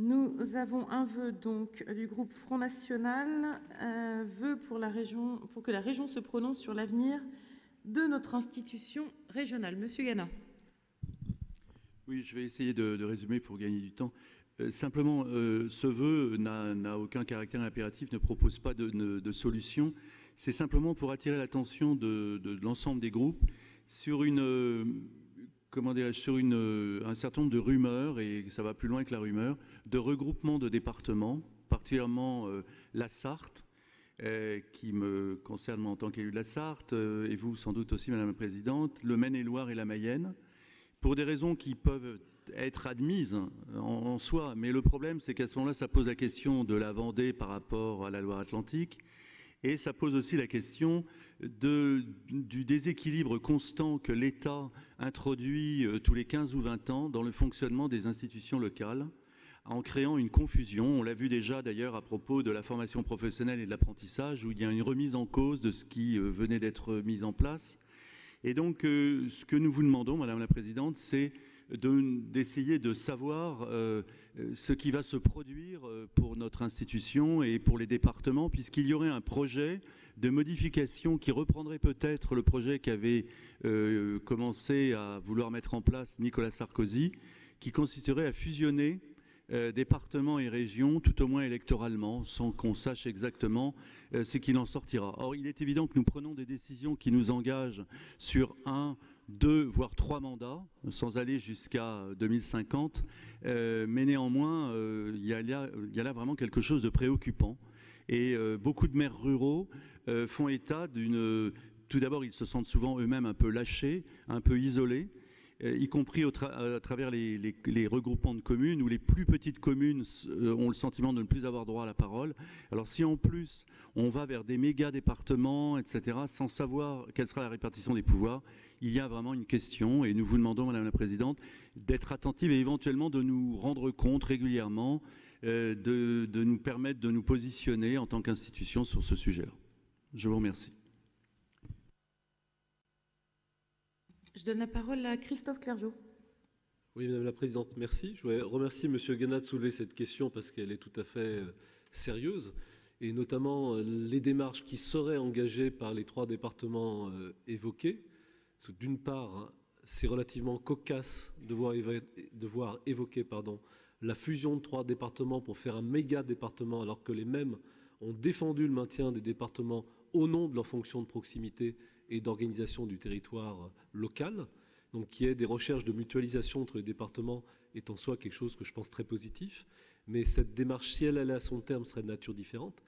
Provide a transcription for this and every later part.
Nous avons un vœu donc du groupe Front National, vœu pour que la région se prononce sur l'avenir de notre institution régionale. Monsieur Gana. Oui, je vais essayer de résumer pour gagner du temps. Simplement, ce vœu n'a aucun caractère impératif, ne propose pas de solution. C'est simplement pour attirer l'attention de l'ensemble des groupes sur un certain nombre de rumeurs, et ça va plus loin que la rumeur, de regroupement de départements, particulièrement la Sarthe, qui me concerne en tant qu'élu de la Sarthe, et vous sans doute aussi, Madame la Présidente, le Maine-et-Loire et la Mayenne, pour des raisons qui peuvent être admises en soi. Mais le problème, c'est qu'à ce moment-là, ça pose la question de la Vendée par rapport à la Loire-Atlantique. Et ça pose aussi la question du déséquilibre constant que l'État introduit tous les 15 ou 20 ans dans le fonctionnement des institutions locales, en créant une confusion. On l'a vu déjà d'ailleurs à propos de la formation professionnelle et de l'apprentissage, où il y a une remise en cause de ce qui venait d'être mis en place. Et donc, ce que nous vous demandons, Madame la Présidente, c'est d'essayer de savoir ce qui va se produire pour notre institution et pour les départements, puisqu'il y aurait un projet de modification qui reprendrait peut-être le projet qu'avait commencé à vouloir mettre en place Nicolas Sarkozy, qui consisterait à fusionner départements et régions, tout au moins électoralement, sans qu'on sache exactement ce qu'il en sortira. Or, il est évident que nous prenons des décisions qui nous engagent sur 1, 2, voire 3 mandats, sans aller jusqu'à 2050, mais néanmoins, il y a là vraiment quelque chose de préoccupant. Et beaucoup de maires ruraux font état d'une... Tout d'abord, ils se sentent souvent eux-mêmes un peu lâchés, un peu isolés, y compris à travers les regroupements de communes, où les plus petites communes ont le sentiment de ne plus avoir droit à la parole. Alors si en plus on va vers des méga-départements, etc., sans savoir quelle sera la répartition des pouvoirs, il y a vraiment une question, et nous vous demandons, Madame la Présidente, d'être attentive et éventuellement de nous rendre compte régulièrement, de nous permettre de nous positionner en tant qu'institution sur ce sujet-là. Je vous remercie. Je donne la parole à Christophe Clergeau. Oui, Madame la Présidente, merci. Je voudrais remercier Monsieur Gana de soulever cette question parce qu'elle est tout à fait sérieuse, et notamment les démarches qui seraient engagées par les 3 départements évoqués. D'une part, c'est relativement cocasse de voir évoquer la fusion de 3 départements pour faire un méga département, alors que les mêmes ont défendu le maintien des départements au nom de leur fonction de proximité et d'organisation du territoire local. Donc qu'il y ait des recherches de mutualisation entre les départements est en soi quelque chose que je pense très positif. Mais cette démarche, si elle allait à son terme, serait de nature différente.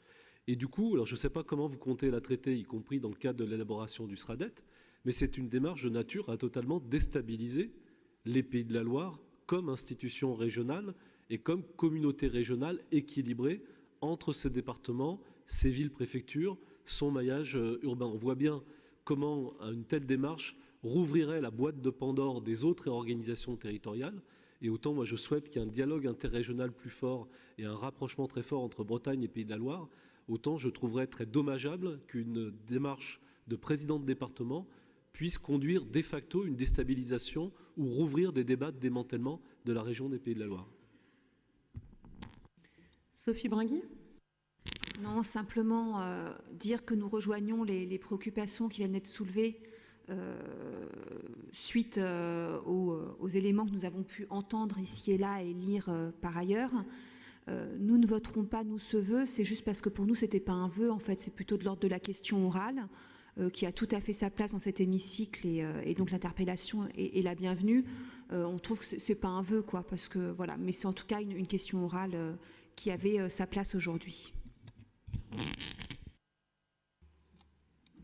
Et du coup, alors je ne sais pas comment vous comptez la traiter, y compris dans le cadre de l'élaboration du SRADET, mais c'est une démarche de nature à totalement déstabiliser les Pays de la Loire comme institution régionale et comme communauté régionale équilibrée entre ces départements, ces villes-préfectures, son maillage urbain. On voit bien comment une telle démarche rouvrirait la boîte de Pandore des autres organisations territoriales. Et autant moi je souhaite qu'il y ait un dialogue interrégional plus fort et un rapprochement très fort entre Bretagne et Pays de la Loire, autant je trouverais très dommageable qu'une démarche de président de département puisse conduire de facto une déstabilisation ou rouvrir des débats de démantèlement de la région des Pays de la Loire. Sophie Bringui. Non, simplement dire que nous rejoignons les préoccupations qui viennent d'être soulevées suite aux éléments que nous avons pu entendre ici et là et lire par ailleurs. Nous ne voterons pas, nous, ce vœu, c'est juste parce que pour nous, ce n'était pas un vœu, en fait, c'est plutôt de l'ordre de la question orale, qui a tout à fait sa place dans cet hémicycle, et donc l'interpellation est la bienvenue. On trouve que ce n'est pas un vœu, quoi, parce que, voilà, mais c'est en tout cas une question orale qui avait sa place aujourd'hui.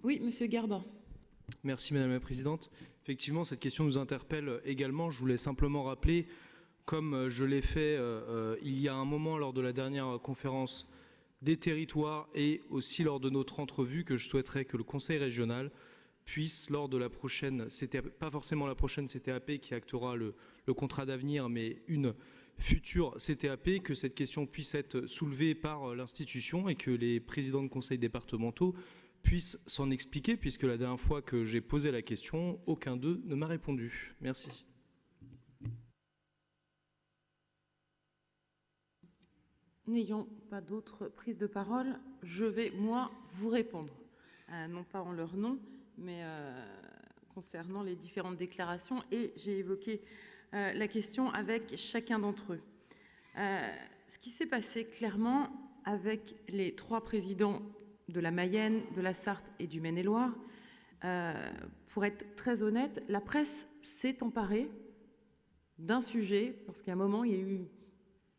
Oui, Monsieur Garba. Merci Madame la Présidente. Effectivement, cette question nous interpelle également. Je voulais simplement rappeler, comme je l'ai fait il y a un moment lors de la dernière conférence des territoires et aussi lors de notre entrevue, que je souhaiterais que le Conseil régional puisse, lors de la prochaine, pas forcément la prochaine CTAP qui actera le contrat d'avenir, mais une future CTAP, que cette question puisse être soulevée par l'institution et que les présidents de conseils départementaux puissent s'en expliquer, puisque la dernière fois que j'ai posé la question, aucun d'eux ne m'a répondu. Merci. N'ayant pas d'autres prises de parole, je vais, moi, vous répondre. Non pas en leur nom, mais concernant les différentes déclarations. Et j'ai évoqué la question avec chacun d'entre eux. Ce qui s'est passé clairement avec les 3 présidents de la Mayenne, de la Sarthe et du Maine-et-Loire, pour être très honnête, la presse s'est emparée d'un sujet, parce qu'à un moment, il y a eu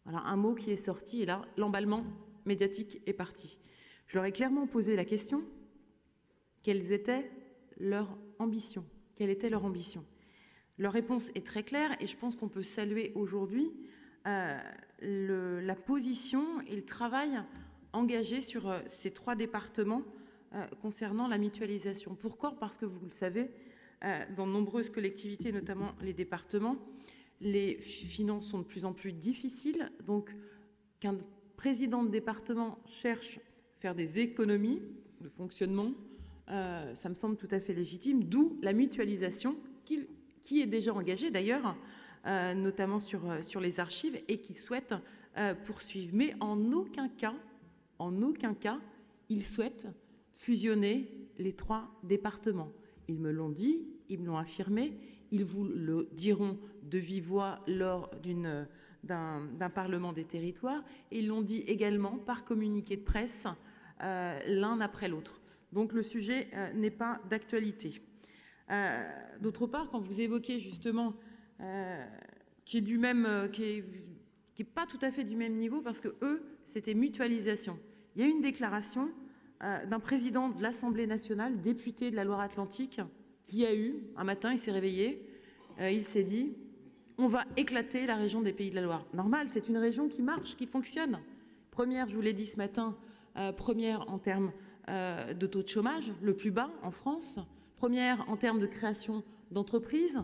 un mot qui est sorti, et là, l'emballement médiatique est parti. Je leur ai clairement posé la question, quelles étaient leurs ambitions? Quelle était leur ambition? Leur réponse est très claire, et je pense qu'on peut saluer aujourd'hui la position et le travail engagé sur ces 3 départements concernant la mutualisation. Pourquoi? Parce que vous le savez, dans de nombreuses collectivités, notamment les départements, les finances sont de plus en plus difficiles. Donc, qu'un président de département cherche à faire des économies de fonctionnement, ça me semble tout à fait légitime, d'où la mutualisation qui est déjà engagée d'ailleurs, notamment sur les archives, et qui souhaite poursuivre. Mais en aucun cas, ils souhaitent fusionner les 3 départements. Ils me l'ont dit, ils me l'ont affirmé, ils vous le diront de vive voix lors d'un Parlement des territoires, et ils l'ont dit également par communiqué de presse, l'un après l'autre. Donc le sujet n'est pas d'actualité. D'autre part, quand vous évoquez justement qui est pas tout à fait du même niveau, parce que eux, c'était mutualisation. Il y a une déclaration d'un président de l'Assemblée nationale, député de la Loire-Atlantique, qui a eu, un matin, il s'est réveillé, il s'est dit, on va éclater la région des Pays de la Loire. Normal, c'est une région qui marche, qui fonctionne. Première, je vous l'ai dit ce matin, première en termes de taux de chômage, le plus bas en France. Première en termes de création d'entreprises.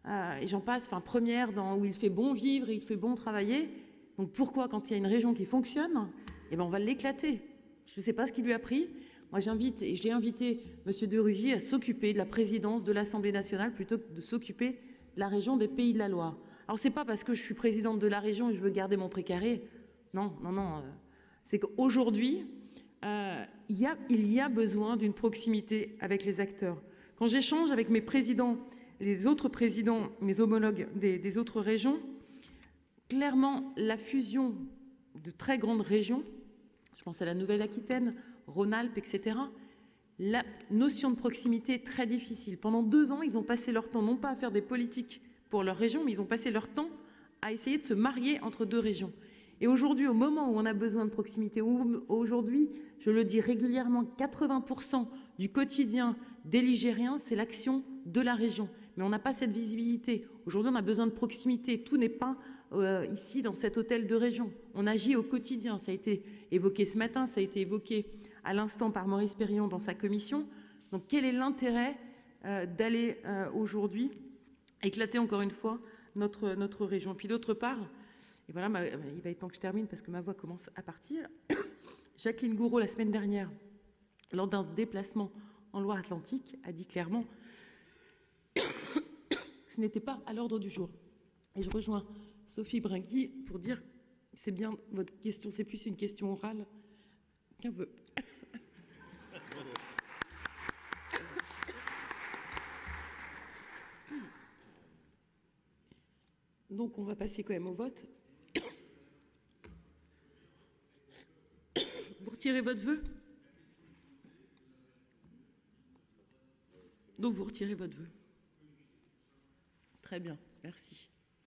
Et j'en passe, enfin première où il fait bon vivre et il fait bon travailler. Donc pourquoi, quand il y a une région qui fonctionne, eh ben on va l'éclater? Je ne sais pas ce qui lui a pris. Moi, j'invite, et j'ai invité M. de Rugy à s'occuper de la présidence de l'Assemblée nationale plutôt que de s'occuper de la région des Pays de la Loire. Alors, ce n'est pas parce que je suis présidente de la région et je veux garder mon précaré. Non. C'est qu'aujourd'hui, il y a besoin d'une proximité avec les acteurs. Quand j'échange avec mes présidents, les autres présidents, mes homologues des autres régions, clairement, la fusion de très grandes régions, je pense à la Nouvelle-Aquitaine, Rhône-Alpes, etc., la notion de proximité est très difficile. Pendant 2 ans, ils ont passé leur temps, non pas à faire des politiques pour leur région, mais ils ont passé leur temps à essayer de se marier entre 2 régions. Et aujourd'hui, au moment où on a besoin de proximité, où aujourd'hui, je le dis régulièrement, 80% du quotidien des Ligériens, c'est l'action de la région. Mais on n'a pas cette visibilité. Aujourd'hui, on a besoin de proximité. Tout n'est pas ici, dans cet hôtel de région. On agit au quotidien. Ça a été évoqué ce matin, ça a été évoqué à l'instant par Maurice Perrion dans sa commission. Donc, quel est l'intérêt d'aller aujourd'hui éclater encore une fois notre région? Puis d'autre part, et voilà, il va être temps que je termine parce que ma voix commence à partir. Jacqueline Gouraud, la semaine dernière, lors d'un déplacement en Loire-Atlantique, a dit clairement que ce n'était pas à l'ordre du jour. Et je rejoins Sophie Bringuy pour dire, c'est bien votre question, c'est plus une question orale qu'un vœu. Donc on va passer quand même au vote. Vous retirez votre vœu? Donc vous retirez votre vœu. Très bien, merci.